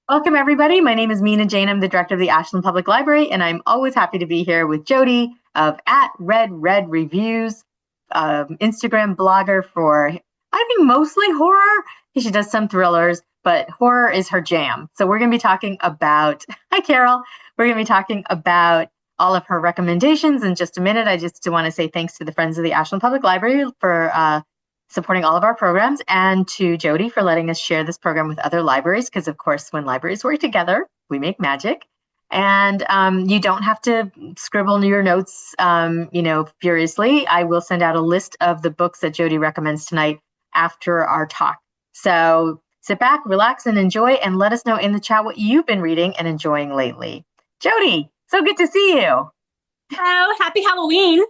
Welcome, everybody. My name is Mina Jane. I'm the director of the Ashland Public Library, and I'm always happy to be here with Jody of at Red Red Reviews, Instagram blogger for, I think, mostly horror. She does some thrillers, but horror is her jam. So we're going to be talking about, hi, Carol. We're going to be talking about all of her recommendations in just a minute. I just want to say thanks to the Friends of the Ashland Public Library for supporting all of our programs, and to Jody for letting us share this program with other libraries, because of course, when libraries work together, we make magic. And you don't have to scribble your notes, furiously. I will send out a list of the books that Jody recommends tonight after our talk. So sit back, relax, and enjoy, and let us know in the chat what you've been reading and enjoying lately. Jody, so good to see you. Oh, happy Halloween.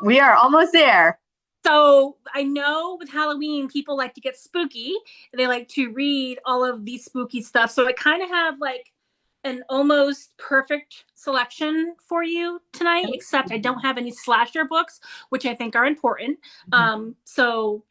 We are almost there. So I know with Halloween, people like to get spooky. They like to read all of these spooky stuff. So I kind of have like an almost perfect selection for you tonight, except I don't have any slasher books, which I think are important. So,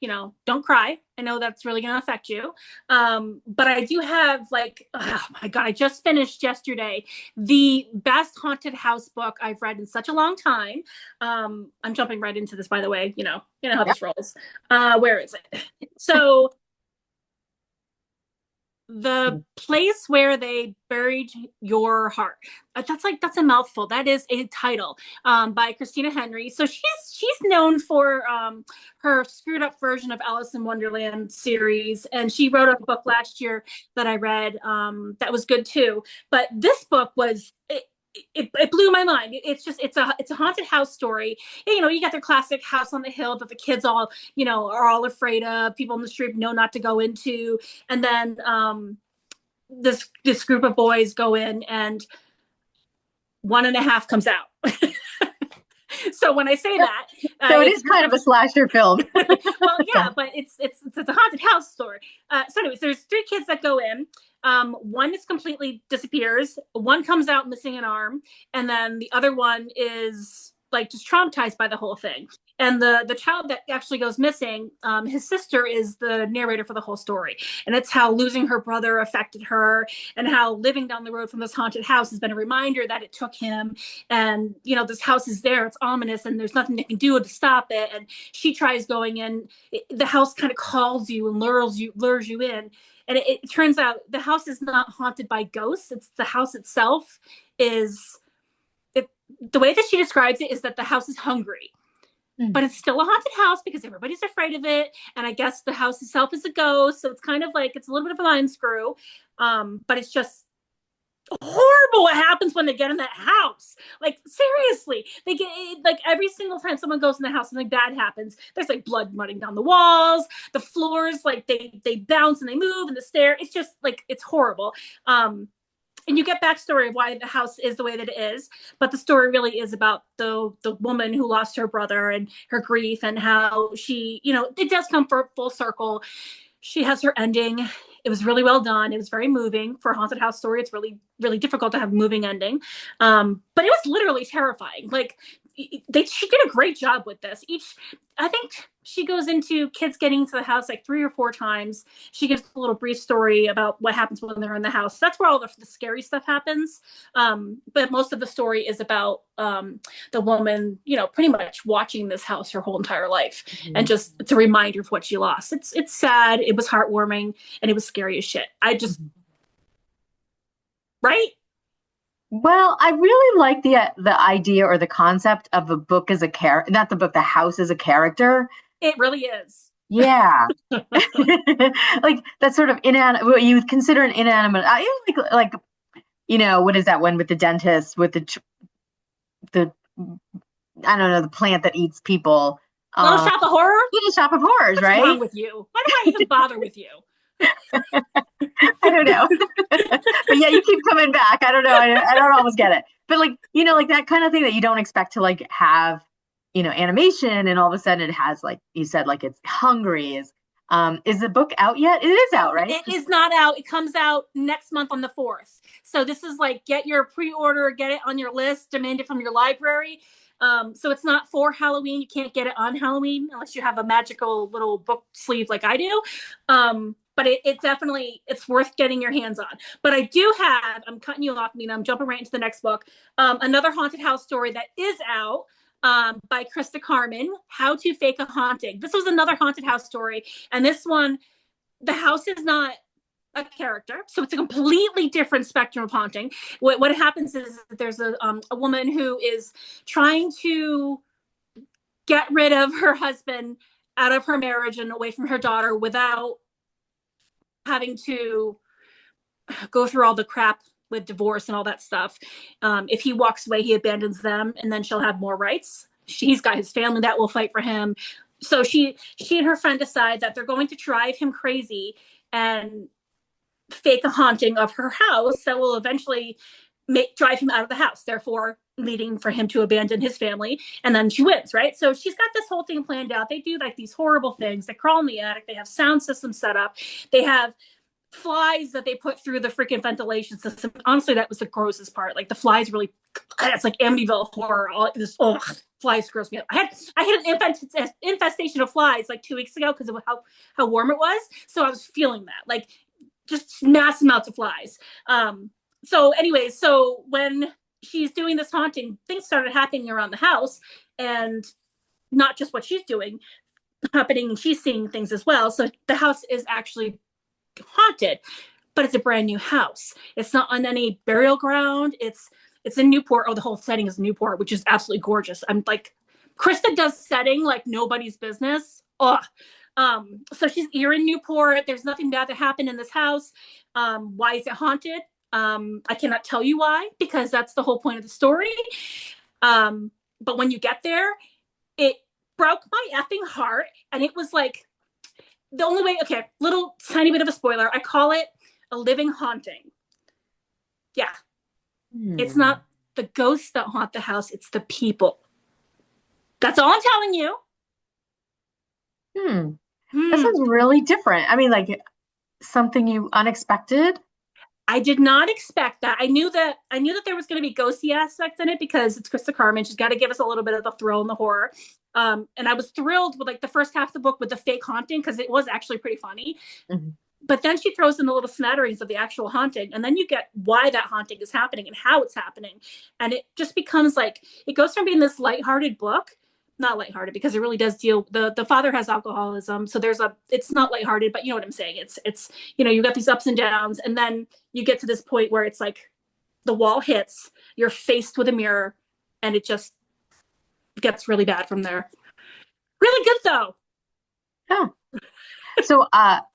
don't cry. I know that's really going to affect you. But I do have like, oh my God, I just finished yesterday the best haunted house book I've read in such a long time. I'm jumping right into this, by the way. You know how this rolls. Where is it? So the place where they buried your heart. That's a mouthful. That is a title by Christina Henry. So she's known for her screwed up version of Alice in Wonderland series, and she wrote a book last year that I read that was good too. But this book was it blew my mind. It's a haunted house story. You got their classic house on the hill that the kids all are all afraid of. People in the street know not to go into, and then this group of boys go in, and one and a half comes out. So when I say that, so it is kind of a slasher film. Well, yeah, but it's a haunted house story. So anyways, there's three kids that go in. One is completely disappears. One comes out missing an arm, and then the other one is like just traumatized by the whole thing. And the child that actually goes missing, his sister is the narrator for the whole story, and it's how losing her brother affected her, and how living down the road from this haunted house has been a reminder that it took him. And this house is there, it's ominous, and there's nothing they can do to stop it. And she tries going in. The house kind of calls you and lures you in. And it turns out the house is not haunted by ghosts. It's the house itself is the way that she describes it is that the house is hungry, but it's still a haunted house because everybody's afraid of it. And I guess the house itself is a ghost. So it's kind of like, it's a little bit of a mind screw. But it's just horrible what happens when they get in that house. Like, seriously, they get like every single time someone goes in the house, something bad happens. There's like blood running down the walls, the floors, like they bounce and they move, and the stair. It's just like, it's horrible. And you get backstory of why the house is the way that it is, but the story really is about the woman who lost her brother and her grief, and how she, it does come for full circle. She has her ending. It was really well done. It was very moving for a haunted house story. It's really, really difficult to have a moving ending. But it was literally terrifying. Like, she did a great job with this. I think she goes into kids getting into the house like 3 or 4 times. She gives a little brief story about what happens when they're in the house. That's where all the scary stuff happens. But most of the story is about the woman, pretty much watching this house her whole entire life. And just, it's a reminder of what she lost. It's sad. It was heartwarming, and it was scary as shit. Right? Well, I really like the idea or the concept of a book as a character, not the book, the house as a character. It really is. Yeah. Like that sort of inanimate, what you would consider an inanimate, like, what is that one with the dentist, with the, I don't know, the plant that eats people. Little Shop of Horror? Little Shop of Horrors, What's right? wrong with you? Why do I even bother with you? I don't know. But yeah, you keep coming back. I don't know. I don't always get it. But like, like that kind of thing that you don't expect to like have, animation, and all of a sudden it has, like you said, like it's hungry. Is the book out yet? It is out, right? It is not out. It comes out next month on the 4th. So this is like, get your pre-order, get it on your list, demand it from your library. So it's not for Halloween. You can't get it on Halloween unless you have a magical little book sleeve like I do. But but it definitely, it's worth getting your hands on. But I do have, I'm cutting you off, Mina, I'm jumping right into the next book. Another haunted house story that is out, by Krista Carmen, How to Fake a Haunting. This was another haunted house story. And this one, the house is not a character, so it's a completely different spectrum of haunting. What happens is that there's a woman who is trying to get rid of her husband out of her marriage and away from her daughter without having to go through all the crap with divorce and all that stuff. If he walks away, he abandons them, and then she'll have more rights. He's got his family that will fight for him. So she and her friend decide that they're going to drive him crazy and fake a haunting of her house that will eventually drive him out of the house, therefore leading for him to abandon his family. And then she wins, right? So she's got this whole thing planned out. They do like these horrible things. They crawl in the attic. They have sound systems set up. They have flies that they put through the freaking ventilation system. Honestly, that was the grossest part. Like the flies really, it's like Amityville horror. All this, flies gross me out. I had an infestation of flies like 2 weeks ago because of how warm it was. So I was feeling that, like just mass amounts of flies. So anyways, so when she's doing this haunting, things started happening around the house, and not just what she's doing happening, and she's seeing things as well. So the house is actually haunted, but it's a brand new house. It's not on any burial ground. It's in Newport. Oh, the whole setting is Newport, which is absolutely gorgeous. I'm like, Krista does setting like nobody's business. Oh, so you're in Newport. There's nothing bad that happened in this house. Why is it haunted? I cannot tell you why, because that's the whole point of the story. But when you get there, it broke my effing heart. And it was like, the only way, okay, little tiny bit of a spoiler. I call it a living haunting. Yeah. It's not the ghosts that haunt the house. It's the people. That's all I'm telling you. That sounds really different. I mean, like something you unexpected. I did not expect that. I knew that there was going to be ghosty aspects in it because it's Krista Carmen. She's got to give us a little bit of the thrill and the horror. And I was thrilled with like the first half of the book with the fake haunting because it was actually pretty funny. Mm-hmm. But then she throws in the little smatterings of the actual haunting, and then you get why that haunting is happening and how it's happening. And it just becomes like, it goes from being this lighthearted book, not lighthearted because it really does deal, the father has alcoholism. So it's not lighthearted, but you know what I'm saying? It's, you got these ups and downs, and then you get to this point where it's like the wall hits, you're faced with a mirror, and it just gets really bad from there. Really good though. Oh. So,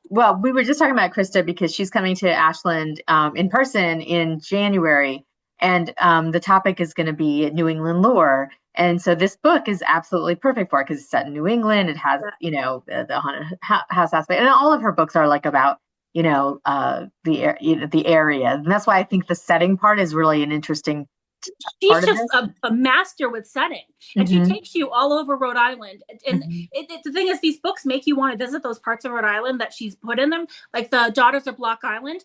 well, we were just talking about Krista because she's coming to Ashland in person in January, and the topic is going to be New England lore. And so this book is absolutely perfect for it because it's set in New England. It has, the haunted house aspect, and all of her books are like about, the area. And that's why I think the setting part is really an interesting She's just a master with setting, and she takes you all over Rhode Island. And the thing is, these books make you want to visit those parts of Rhode Island that she's put in them. Like the Daughters of Block Island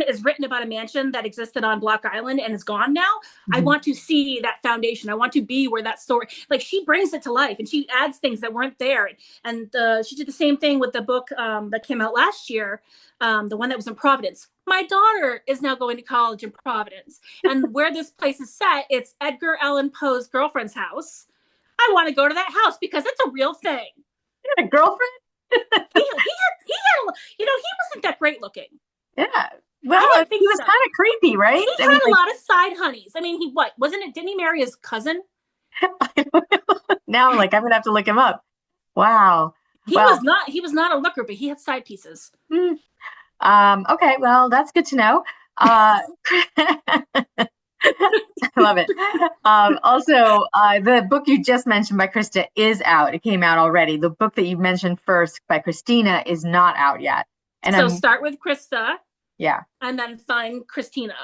is written about a mansion that existed on Block Island and is gone now. I want to see that foundation. I want to be where that story, like she brings it to life, and she adds things that weren't there. And she did the same thing with the book that came out last year, the one that was in Providence. My daughter is now going to college in Providence, and where this place is set, it's Edgar Allan Poe's girlfriend's house. I want to go to that house because it's a real thing. You had a girlfriend? he had, he wasn't that great looking. Yeah. Well, he was kind of creepy, right? He had a lot of side honeys. I mean, didn't he marry his cousin? Now I'm like, I'm gonna have to look him up. Wow. He was not a looker, but he had side pieces. Okay, well, that's good to know. I love it. Also, the book you just mentioned by Krista is out. It came out already. The book that you mentioned first by Christina is not out yet. And so start with Krista. Yeah. And then find Christina.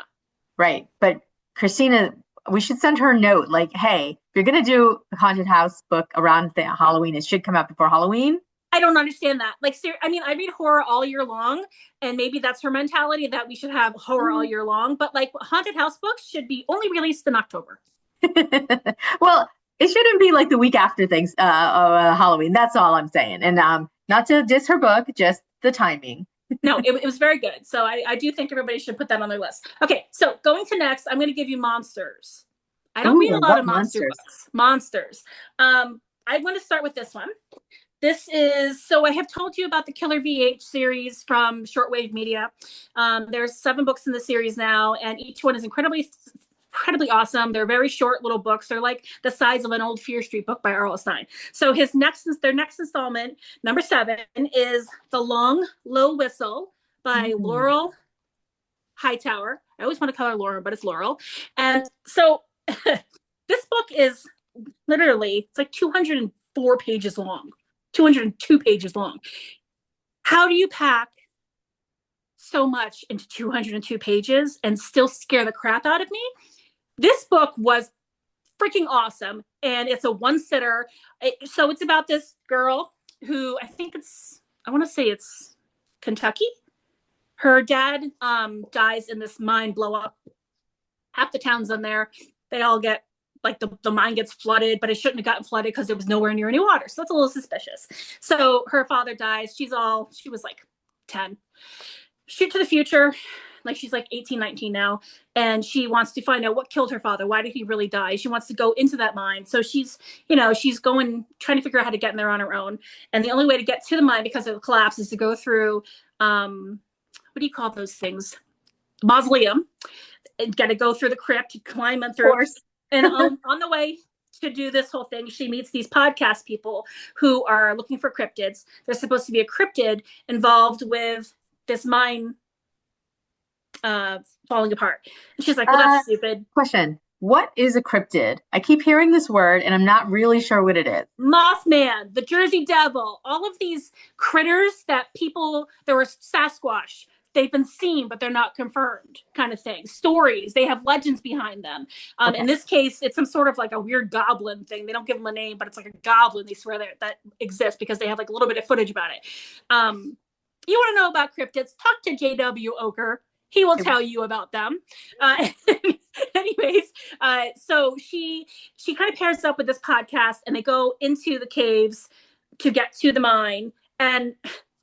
Right. But Christina, we should send her a note like, hey, if you're going to do a haunted house book around Halloween, it should come out before Halloween. I don't understand that. Like, I mean, I read horror all year long, and maybe that's her mentality that we should have horror all year long. But like haunted house books should be only released in October. Well, it shouldn't be like the week after Halloween. That's all I'm saying. And not to diss her book, just the timing. No, it was very good. So I do think everybody should put that on their list. Okay, so going to next, I'm going to give you monsters. I don't read Ooh, a I lot love of monster monsters. books. Monsters. I want to start with this one. This is, so I have told you about the Killer VH series from Shortwave Media. There's 7 books in the series now, and each one is incredibly awesome. They're very short little books. They're like the size of an old Fear Street book by R.L. Stine. So their next installment, number 7, is The Long Low Whistle by Mm. Laurel Hightower. I always want to call her Laura, but it's Laurel. And so this book is literally, it's like 204 pages long, 202 pages long. How do you pack so much into 202 pages and still scare the crap out of me? This book was freaking awesome, and it's a one sitter. So it's about this girl who I want to say it's Kentucky. Her dad dies in this mine blow up. Half the town's in there. They all get, like, the mine gets flooded, but it shouldn't have gotten flooded because it was nowhere near any water. So that's a little suspicious. So her father dies. She was like 10. Shoot to the future. Like, she's like 18, 19 now. And she wants to find out what killed her father. Why did he really die? She wants to go into that mine. So she's trying to figure out how to get in there on her own. And the only way to get to the mine, because of the collapse, is to go through, what do you call those things? Mausoleum. And got to go through the crypt, climb and through. Of course. And on the way to do this whole thing, she meets these podcast people who are looking for cryptids. There's supposed to be a cryptid involved with this mine falling apart. And she's like, well, that's stupid. Question. What is a cryptid? I keep hearing this word and I'm not really sure what it is. Mothman, the Jersey Devil, all of these critters there were Sasquatch. They've been seen, but they're not confirmed, kind of thing. Stories, they have legends behind them. Okay. In this case, it's some sort of like a weird goblin thing. They don't give them a name, but it's like a goblin. They swear that exists because they have like a little bit of footage about it. You want to know about cryptids? Talk to J.W. Oker. He will tell you about them. Anyways, so she kind of pairs up with this podcast, and they go into the caves to get to the mine, and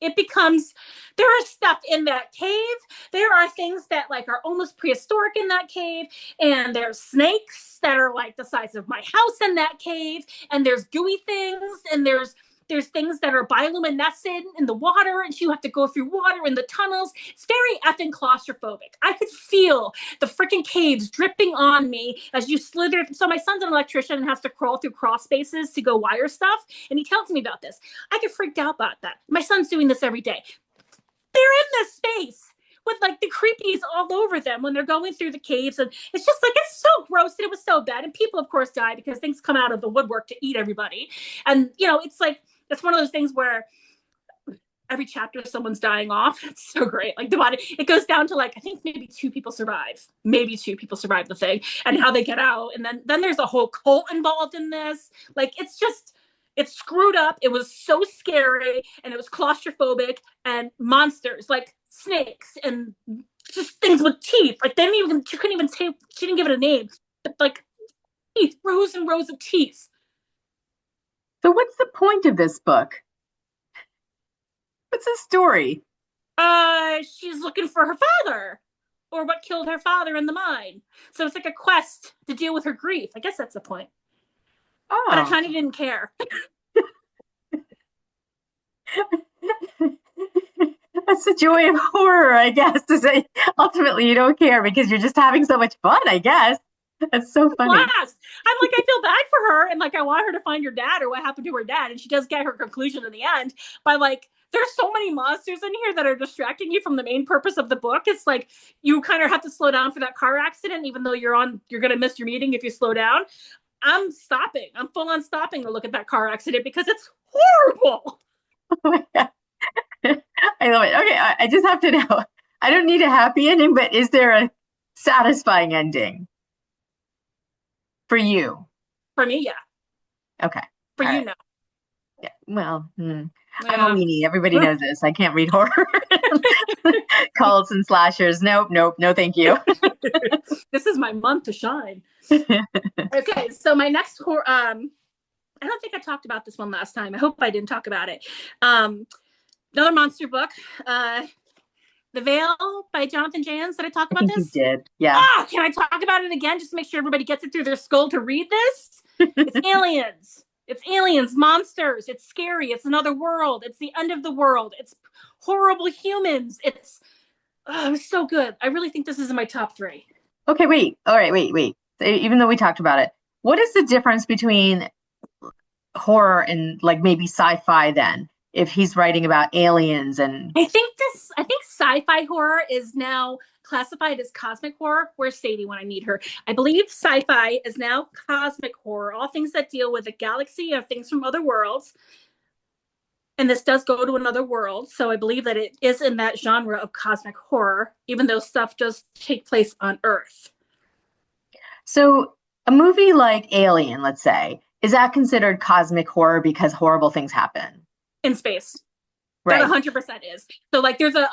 it becomes, there is stuff in that cave. There are things that like are almost prehistoric in that cave, and there's snakes that are like the size of my house in that cave, and there's gooey things, and there's things that are bioluminescent in the water, and you have to go through water in the tunnels. It's very effing claustrophobic. I could feel the freaking caves dripping on me as you slither. So my son's an electrician and has to crawl through crawl spaces to go wire stuff, and he tells me about this. I get freaked out about that. My son's doing this every day. They're in this space with like the creepies all over them when they're going through the caves, and it's just like, it's so gross, and it was so bad. And people, of course, die because things come out of the woodwork to eat everybody. And it's like, it's one of those things where every chapter someone's dying off. It's so great. Like, the body, it goes down to like, I think maybe 2 people survive. Maybe 2 people survive the thing, and how they get out. And then there's a whole cult involved in this. Like, it's screwed up. It was so scary, and it was claustrophobic, and monsters like snakes and just things with teeth. Like, she couldn't even say, she didn't give it a name, but like teeth, rows and rows of teeth. So what's the point of this book? What's the story? She's looking for her father, or what killed her father in the mine. So it's like a quest to deal with her grief. I guess that's the point. Oh. But I kind of didn't care. That's the joy of horror, I guess, to say ultimately you don't care because you're just having so much fun, I guess. That's so funny. Blast. I'm like, I feel bad for her, and like, I want her to find her dad or what happened to her dad, and she does get her conclusion in the end. But like, there's so many monsters in here that are distracting you from the main purpose of the book. It's like, you kind of have to slow down for that car accident, even though you're gonna miss your meeting if you slow down. I'm stopping. I'm full on stopping to look at that car accident because it's horrible. Oh my God. I love it. Okay, I just have to know. I don't need a happy ending, but is there a satisfying ending for you? For me, yeah. Okay. For all you, right. no. Yeah. Well, Yeah. I'm a weenie. Everybody knows this. I can't read horror. Cults and slashers. Nope. No, thank you. This is my month to shine. Okay, so my next horror, I don't think I talked about this one last time. I hope I didn't talk about it. Another monster book. The Veil by Jonathan Jans. Did I talk I about think you this? did. Yeah. Ah, can I talk about it again just to make sure everybody gets it through their skull to read this? It's aliens. It's aliens, monsters. It's scary. It's another world. It's the end of the world. It's horrible humans. It's so good. I really think this is in my top three. Okay, wait. All right, wait. Even though we talked about it, what is the difference between horror and like maybe sci-fi then? If he's writing about aliens and I think sci-fi horror is now classified as cosmic horror. Where's Sadie when I need her? I believe sci-fi is now cosmic horror, all things that deal with the galaxy or things from other worlds. And this does go to another world, so I believe that it is in that genre of cosmic horror, even though stuff does take place on Earth. so a movie like Alien, let's say, is that considered cosmic horror because horrible things happen? In space. That Right. 100% is. So like there's a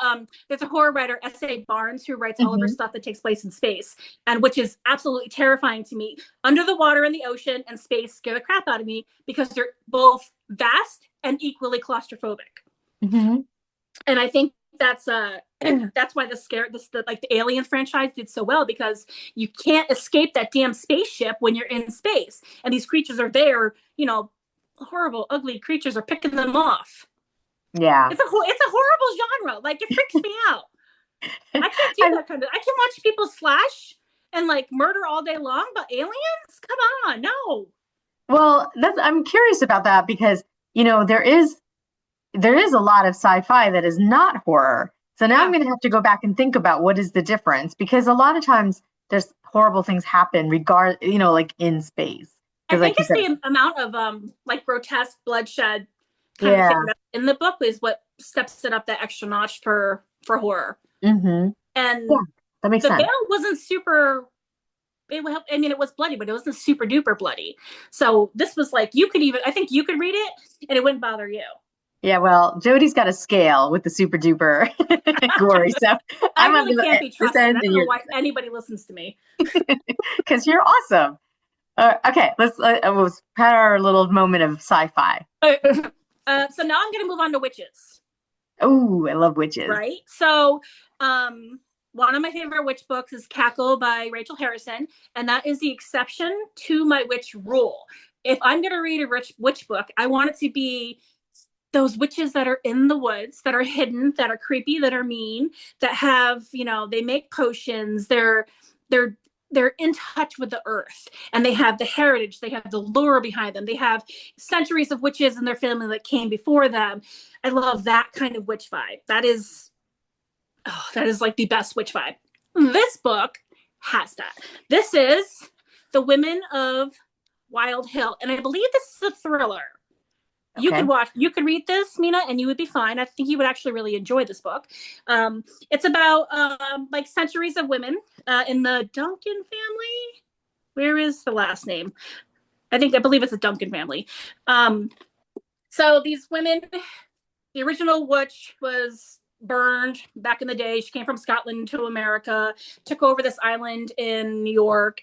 horror writer, S.A. Barnes, who writes all of her Hmm. stuff that takes place in space, and which is absolutely terrifying to me. Under the water and the ocean and space scare the crap out of me because they're both vast and equally claustrophobic. Hmm. And I think that's that's why the Alien franchise did so well, because you can't escape that damn spaceship when you're in space, and these creatures are there. Horrible, ugly creatures are picking them off. Yeah. It's a horrible genre. Like, it freaks me out. I can't do I, that kind of. I can watch people slash and like murder all day long, but aliens? Come on, no. well, I'm curious about that because there is a lot of sci-fi that is not horror. So now I'm Yeah, going to have to go back and think about what is the difference because a lot of times there's horrible things happen like in space. I Because think like you it's said, the amount of like grotesque bloodshed kind of thing yeah. that in the book is what steps it up that extra notch for horror. Hmm. Yeah, And that makes the veil sense. wasn't super. I mean, it was bloody, but it wasn't super duper bloody. So this was like, I think you could read it and it wouldn't bother you. Yeah, well, Jody's got a scale with the super duper gory. So I I'm on really can't be this trusted. I end don't and know you're why anybody listens to me. because you're awesome. Okay, we'll had our little moment of sci-fi. So now I'm going to move on to witches. Oh, I love witches. Right. So, one of my favorite witch books is Cackle by Rachel Harrison, and that is the exception to my witch rule. If I'm going to read a witch book, I want it to be those witches that are in the woods, that are hidden, that are creepy, that are mean, that have, they make potions. They're they're in touch with the earth, and they have the heritage, they have the lore behind them, they have centuries of witches in their family that came before them. I love that kind of witch vibe. That is like the best witch vibe. This book has that. This is The Women of Wild Hill, and I believe this is a thriller. Okay. You could read this, Mina, and you would be fine. I think you would actually really enjoy this book. It's about like centuries of women in the Duncan family. Where is the last name? I believe it's a Duncan family. So these women, the original witch was burned back in the day. She came from Scotland to America, took over this island in New York,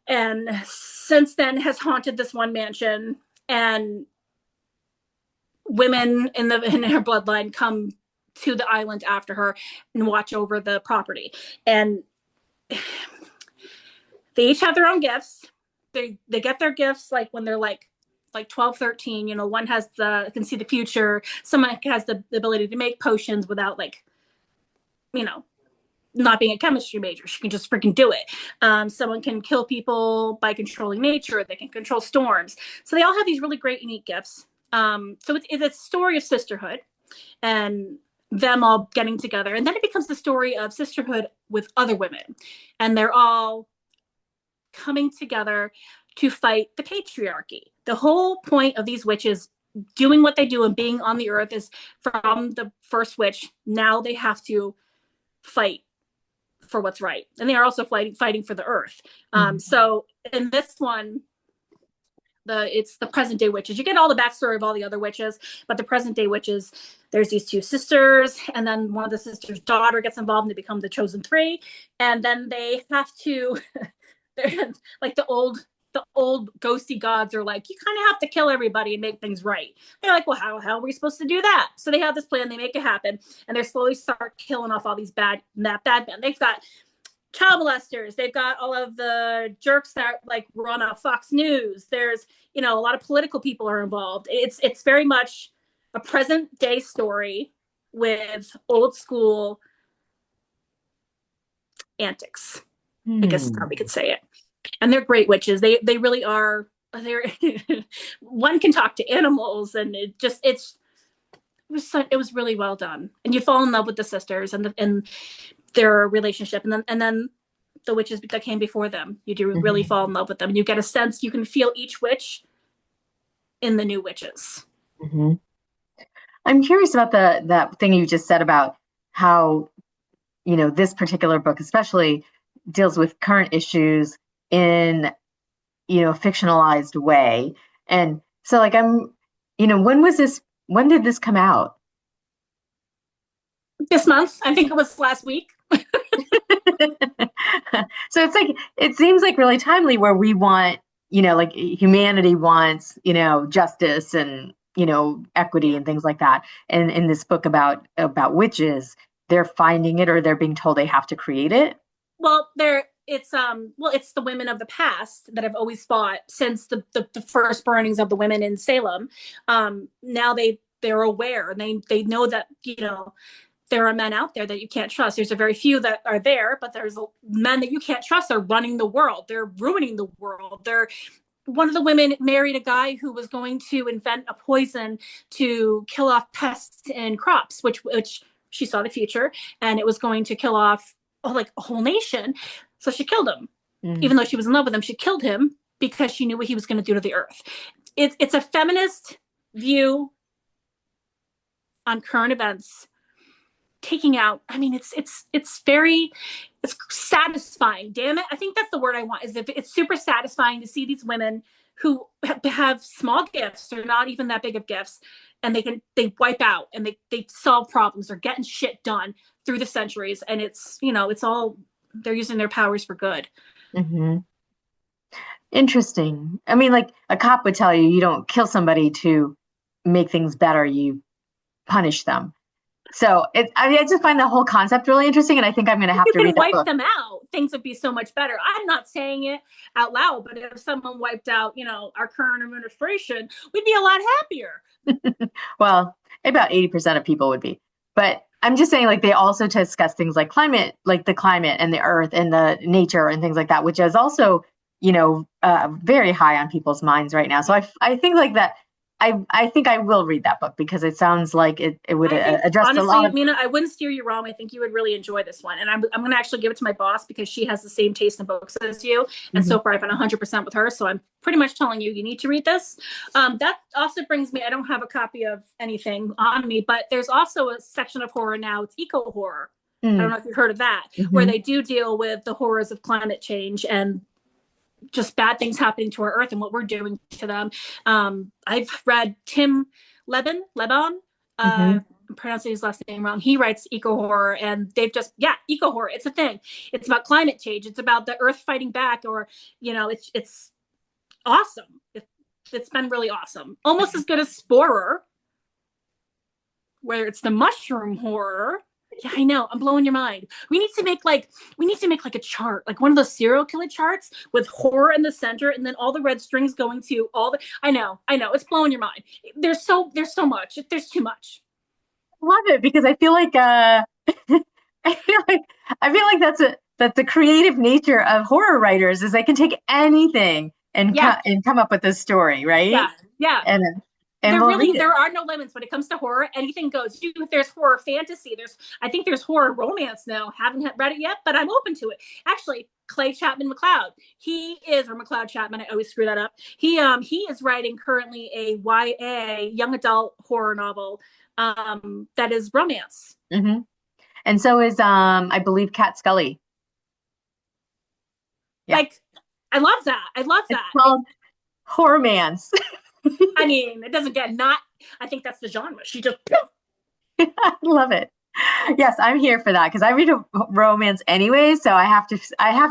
and since then has haunted this one mansion. And women in her bloodline come to the island after her and watch over the property. And they each have their own gifts. They get their gifts like when they're like 12, 13. One can see the future. Someone has the ability to make potions without you know, not being a chemistry major. She can just freaking do it. Someone can kill people by controlling nature. They can control storms. So they all have these really great, unique gifts. So it's a story of sisterhood and them all getting together. And then it becomes the story of sisterhood with other women. And they're all coming together to fight the patriarchy. The whole point of these witches doing what they do and being on the earth is from the first witch. Now they have to fight for what's right. And they are also fighting for the earth. Mhm. So in this one, it's the present day witches. You get all the backstory of all the other witches, but the present day witches, there's these two sisters, and then one of the sisters' daughter gets involved and they become the chosen three. And then they have to, they're like the old the old ghosty gods are like, you kind of have to kill everybody and make things right. They're like, well, how are we supposed to do that? So they have this plan, they make it happen, and they slowly start killing off all these bad men. They've got child molesters, they've got all of the jerks that like run on Fox News. There's, you know, a lot of political people are involved. It's very much a present day story with old school antics. I guess is how we could say it. And they're great witches. They really are. They're one can talk to animals, and it was really well done. And you fall in love with the sisters and their relationship, and then the witches that came before them. You do really fall in love with them, and you get a sense. You can feel each witch in the new witches. I'm curious about that thing you just said about how, you know, this particular book especially deals with current issues in, you know, a fictionalized way. And so like you know, when did this come out? This month. I think it was last week. So it's like, it seems like really timely, where we want, you know, like humanity wants, you know, justice and, you know, equity and things like that. And in this book about witches, they're finding it, or they're being told they have to create it. Well, it's the women of the past that have always fought since the first burnings of the women in Salem. Now they're aware, and they know that, you know, there are men out there that you can't trust. There's a very few that are there, but there's men that you can't trust. They're running the world. They're ruining the world. One of the women married a guy who was going to invent a poison to kill off pests in crops, which she saw the future, and it was going to kill off like a whole nation. So she killed him. Even though she was in love with him, she killed him because she knew what he was going to do to the earth. It's a feminist view on current events, taking out, I mean, it's satisfying. Damn it. I think that's the word I want, is if it's super satisfying to see these women who have small gifts, or not even that big of gifts, and they wipe out, and they solve problems, or getting shit done through the centuries. And it's, you know, it's all, they're using their powers for good. Interesting. I mean, like a cop would tell you, you don't kill somebody to make things better, you punish them. So I just find the whole concept really interesting, and I think I'm going to have to read that book. If you can wipe them out, things would be so much better. I'm not saying it out loud, but if someone wiped out, you know, our current administration, we'd be a lot happier. Well, about 80% of people would be. But I'm just saying, like, they also discuss things like climate, like the climate and the earth and the nature and things like that, which is also, you know, very high on people's minds right now. So I think like that. I think I will read that book, because it sounds like it would address honestly, a lot of... Mina, I wouldn't steer you wrong. I think you would really enjoy this one. And I'm going to actually give it to my boss, because she has the same taste in books as you. And so far I've been 100% with her. So I'm pretty much telling you need to read this. That also brings me, I don't have a copy of anything on me, but there's also a section of horror now. It's eco horror. I don't know if you've heard of that, where they do deal with the horrors of climate change and just bad things happening to our earth and what we're doing to them. I've read Tim Lebon. I'm pronouncing his last name wrong. He writes eco horror, and they've just, eco horror. It's a thing. It's about climate change. It's about the earth fighting back, or, you know, it's awesome. It's been really awesome. Almost as good as Sporer, where it's the mushroom horror. Yeah, I know. I'm blowing your mind. We need to make like a chart, like one of those serial killer charts with horror in the center, and then all the red strings going to all the. I know. It's blowing your mind. There's so much. There's too much. I love it, because I feel like I feel like that's the creative nature of horror writers, is they can take anything and come up with this story, right? Yeah. And there are no limits when it comes to horror. Anything goes. There's horror fantasy. I think there's horror romance now. Haven't read it yet, but I'm open to it. Actually, Clay Chapman McLeod. McLeod Chapman. I always screw that up. He is writing currently a YA young adult horror novel that is romance. And so is I believe Kat Scully. Yeah. Like, I love that. It's called Horrormance. I mean, it doesn't get not. I think that's the genre. She just. I love it. Yes, I'm here for that because I read a romance anyway, so I have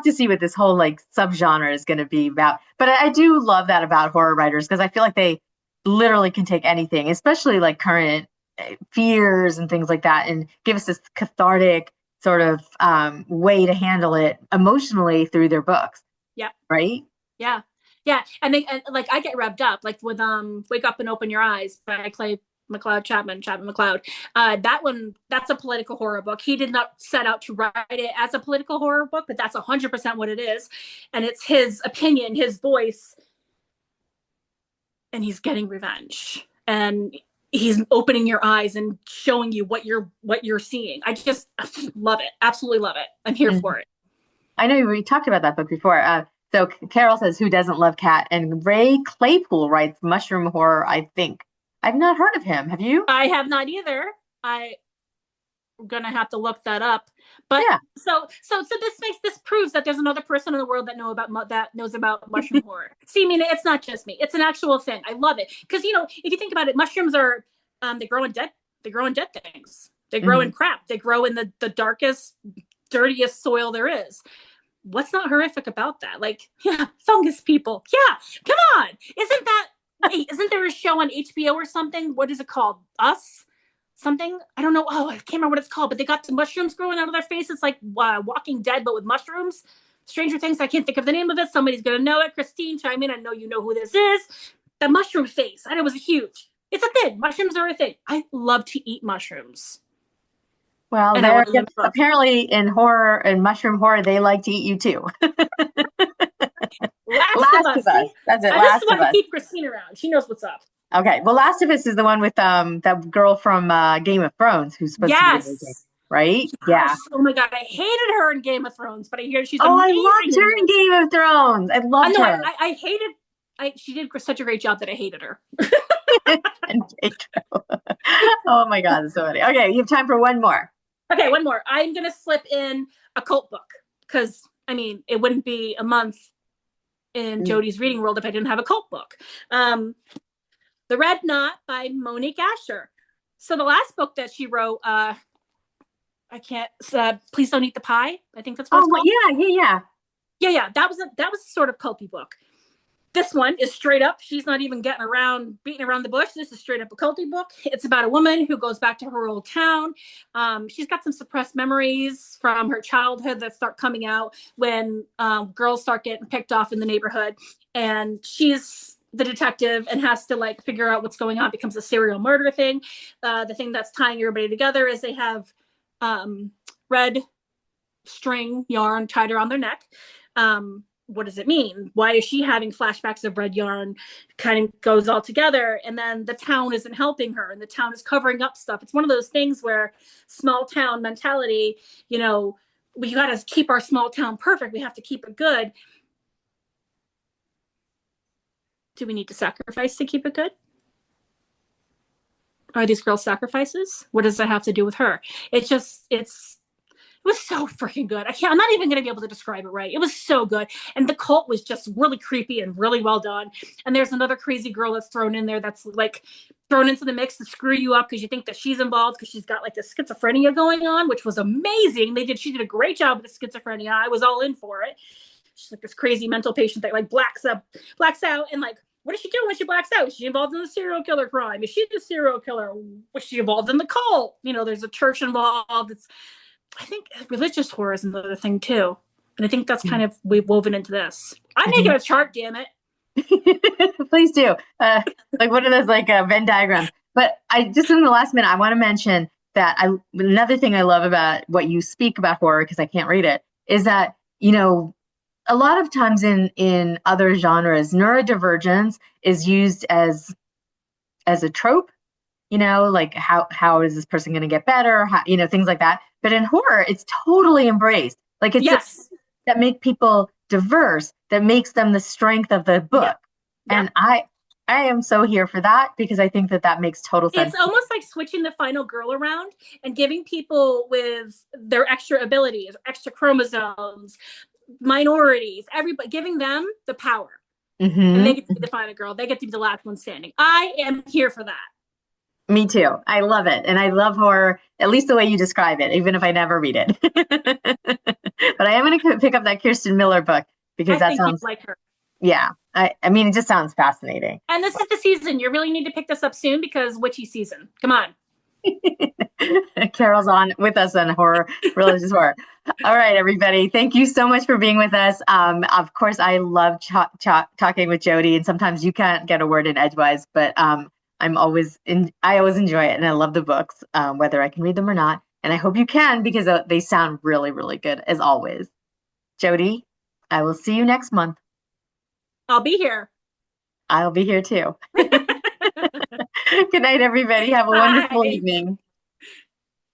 to see what this whole like subgenre is going to be about. But I do love that about horror writers because I feel like they literally can take anything, especially like current fears and things like that, and give us this cathartic sort of way to handle it emotionally through their books, Yeah. right? Yeah. Yeah. And like I get revved up like with Wake Up and Open Your Eyes by Clay Chapman McLeod. That one, that's a political horror book. He did not set out to write it as a political horror book, but that's 100% what it is. And it's his opinion, his voice, and he's getting revenge. And he's opening your eyes and showing you what you're seeing. I just love it. Absolutely love it. I'm here Mhm. for it. I know we talked about that book before. So Carol says, "Who doesn't love cat?" And Ray Claypool writes mushroom horror. I think I've not heard of him. Have you? I have not either. I'm gonna have to look that up. But Yeah. so this proves that there's another person in the world that knows about mushroom horror. See, I mean, it's not just me. It's an actual thing. I love it because if you think about it, mushrooms are they grow in dead things. They grow in Hmm. crap. They grow in the darkest, dirtiest soil there is. What's not horrific about that? Like, yeah, fungus people. Yeah, come on. Isn't there a show on HBO or something? What is it called? Us? Something? I don't know. Oh, I can't remember what it's called, but they got the mushrooms growing out of their faces like Walking Dead, but with mushrooms. Stranger Things, I can't think of the name of it. Somebody's going to know it. Christine, chime in. I know you know who this is. The mushroom face. I know it was huge. It's a thing. Mushrooms are a thing. I love to eat mushrooms. Well, And I there want to live in a book. apparently in horror and mushroom horror, they like to eat you too. Last of Last of Us. Us. See, That's it. I just Last of want to Us. keep Christine around. She knows what's up. Okay. Well, Last of Us is the one with that girl from Game of Thrones who's supposed to be amazing, Yes. right? Yeah. Yes. Oh my god, I hated her in Game of Thrones, but I hear she's Oh, I amazing loved in her in this. Game of Thrones. I I loved know. her. I hated. She did such a great job that I hated her. And Pedro. Oh my God, it's so funny. Okay, you have time for one more. Okay, one more. I'm gonna slip in a cult book because I mean it wouldn't be a month in Mm. Jody's reading world if I didn't have a cult book. Um, The Red Knot by Monique Asher. So the last book that she wrote, I can't. Please don't eat the pie. I think that's what Oh, it's called. yeah, yeah, yeah. Yeah. That was a sort of culty book. This one is straight up. She's not even beating around the bush. This is straight up a culty book. It's about a woman who goes back to her old town. She's got some suppressed memories from her childhood that start coming out when girls start getting picked off in the neighborhood, and she's the detective and has to like figure out what's going on. It becomes a serial murder thing. The thing that's tying everybody together is they have red string yarn tied around their neck. What does it mean? Why is she having flashbacks of red yarn? Kind of goes all together. And then the town isn't helping her and the town is covering up stuff. It's one of those things where small town mentality, we got to keep our small town perfect. We have to keep it good. Do we need to sacrifice to keep it good? Are these girls sacrifices? What does that have to do with her? It was so freaking good. I'm not even going to be able to describe it right. It was so good. And the cult was just really creepy and really well done. And there's another crazy girl that's thrown in there that's like thrown into the mix to screw you up because you think that she's involved because she's got like this schizophrenia going on, which was amazing. She did a great job with the schizophrenia. I was all in for it. She's like this crazy mental patient that like blacks out and like, what is she doing when she blacks out? Is she involved in the serial killer crime? Is she the serial killer? Was she involved in the cult? There's a church involved. I think religious horror is another thing too. And I think that's kind of we've woven into this. I'm making Mhm. a chart, damn it. Please do. Like one of those like Venn diagrams. But I just in the last minute, I want to mention that another thing I love about what you speak about horror because I can't read it is that a lot of times in other genres, neurodivergence is used as a trope. Like how is this person going to get better? How, things like that. But in horror, it's totally embraced. Like it's Yes. that make people diverse, that makes them the strength of the Yep. book. Yep. And I am so here for that because I think that makes total sense. It's almost like switching the final girl around and giving people with their extra abilities, extra chromosomes, minorities, everybody, giving them the power. And they Mm-hmm. get to be the final girl. They get to be the last one standing. I am here for that. Me too. I love it. And I love horror, at least the way you describe it, even if I never read it. But I am going to pick up that Kirsten Miller book because I that think you'd sounds, like her. yeah. I mean, it just sounds fascinating. And this is the season. You really need to pick this up soon because witchy season. Come on. Carol's on with us on horror, religious horror. All right, everybody. Thank you so much for being with us. Of course, I love talking with Jody, and sometimes you can't get a word in edgewise, but I always enjoy it, and I love the books, whether I can read them or not. And I hope you can because they sound really, really good as always. Jody, I will see you next month. I'll be here. I'll be here too. Good night, everybody. Have a wonderful Bye. evening.